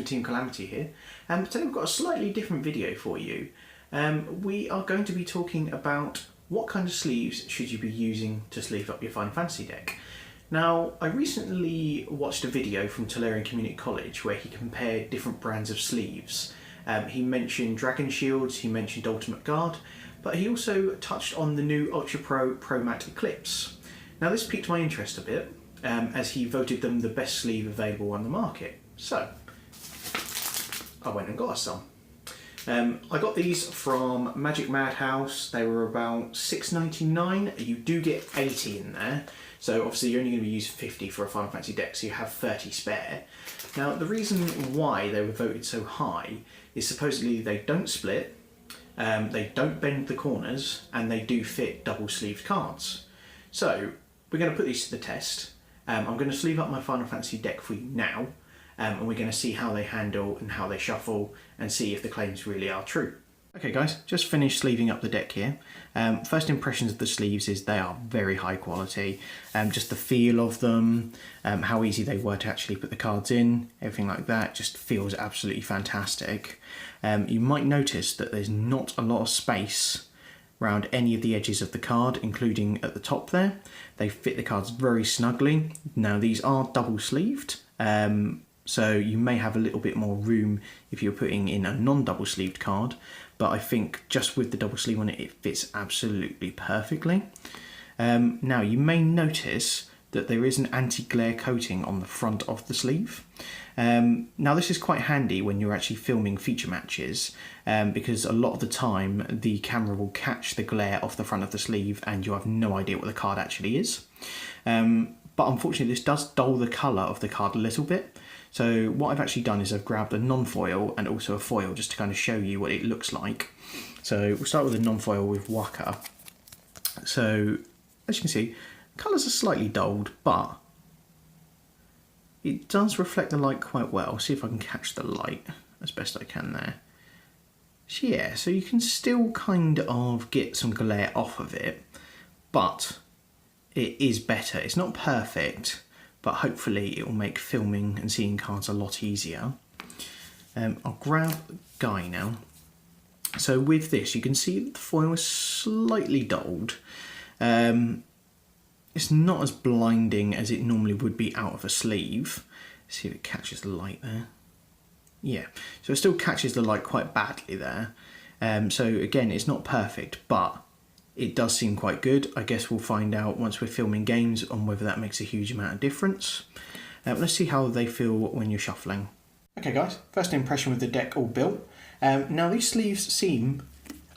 Team Calamity here, and today we've got a slightly different video for you. We are going to be talking about what kind of sleeves should you be using to sleeve up your Final Fantasy deck. Now, I recently watched a video from Tolarian Community College where he compared different brands of sleeves. He mentioned Dragon Shields, he mentioned Ultimate Guard, but he also touched on the new Ultra Pro Matte Eclipse. Now this piqued my interest a bit, as he voted them the best sleeve available on the market. So, I went and got us some. I got these from Magic Madhouse. They were about $6.99. You do get 80 in there, so obviously you're only going to use 50 for a Final Fantasy deck, so you have 30 spare. Now the reason why they were voted so high is supposedly they don't split, they don't bend the corners, and they do fit double-sleeved cards. So we're going to put these to the test. I'm going to sleeve up my Final Fantasy deck for you now, and we're going to see how they handle and how they shuffle and see if the claims really are true. Okay guys, just finished sleeving up the deck here. First impressions of the sleeves is they are very high quality. Just the feel of them, how easy they were to actually put the cards in, everything like that just feels absolutely fantastic. You might notice that there's not a lot of space around any of the edges of the card, including at the top there. They fit the cards very snugly. Now these are double sleeved, so you may have a little bit more room if you're putting in a non-double sleeved card, but I think just with the double sleeve on it, it fits absolutely perfectly. Now you may notice that there is an anti-glare coating on the front of the sleeve. Now this is quite handy when you're actually filming feature matches, because a lot of the time the camera will catch the glare off the front of the sleeve and you have no idea what the card actually is. But unfortunately this does dull the colour of the card a little bit. So what I've actually done is I've grabbed a non-foil and also a foil just to kind of show you what it looks like. So we'll start with a non-foil with Waka. So as you can see, colours are slightly dulled, but it does reflect the light quite well. See if I can catch the light as best I can there. So yeah, so you can still kind of get some glare off of it, but it is better. It's not perfect, but hopefully it will make filming and seeing cards a lot easier. I'll grab Guy now. So with this, you can see that the foil is slightly dulled. It's not as blinding as it normally would be out of a sleeve. Let's see if it catches the light there. Yeah, so it still catches the light quite badly there. So again, it's not perfect, but it does seem quite good. I guess we'll find out once we're filming games on whether that makes a huge amount of difference. Let's see how they feel when you're shuffling. Okay guys, first impression with the deck all built. Now these sleeves seem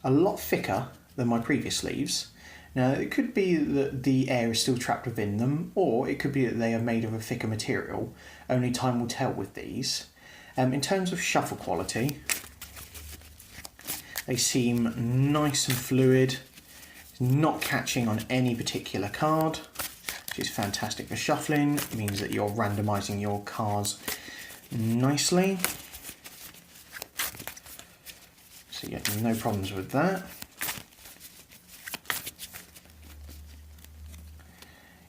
a lot thicker than my previous sleeves. Now it could be that the air is still trapped within them, or it could be that they are made of a thicker material. Only time will tell with these. In terms of shuffle quality, they seem nice and fluid, not catching on any particular card, which is fantastic for shuffling. It means that you're randomising your cards nicely. So you have no problems with that.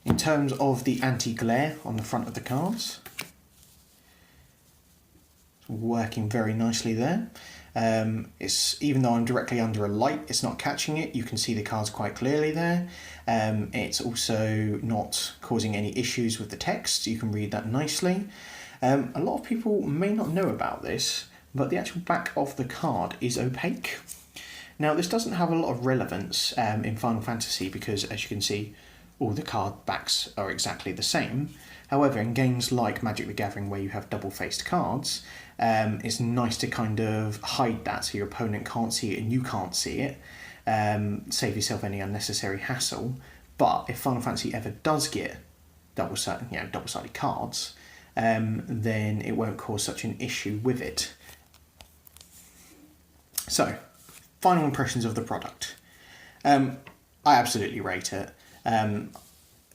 In terms of the anti-glare on the front of the cards, it's working very nicely there. Even though I'm directly under a light, it's not catching it. You can see the cards quite clearly there. It's also not causing any issues with the text. You can read that nicely. A lot of people may not know about this, but the actual back of the card is opaque. Now this doesn't have a lot of relevance in Final Fantasy because, as you can see, all the card backs are exactly the same. However, in games like Magic the Gathering where you have double-faced cards, it's nice to kind of hide that so your opponent can't see it and you can't see it. Save yourself any unnecessary hassle. But if Final Fantasy ever does get double-sided cards, then it won't cause such an issue with it. So, final impressions of the product. I absolutely rate it.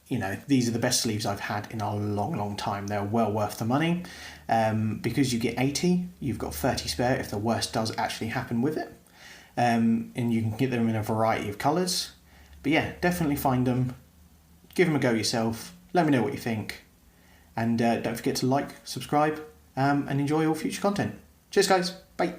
You know, these are the best sleeves I've had in a long time. They're well worth the money. Because you get 80, you've got 30 spare if the worst does actually happen with it. And you can get them in a variety of colours. But yeah, definitely find them, give them a go yourself, let me know what you think. And don't forget to like, subscribe, and enjoy all future content. Cheers guys, bye.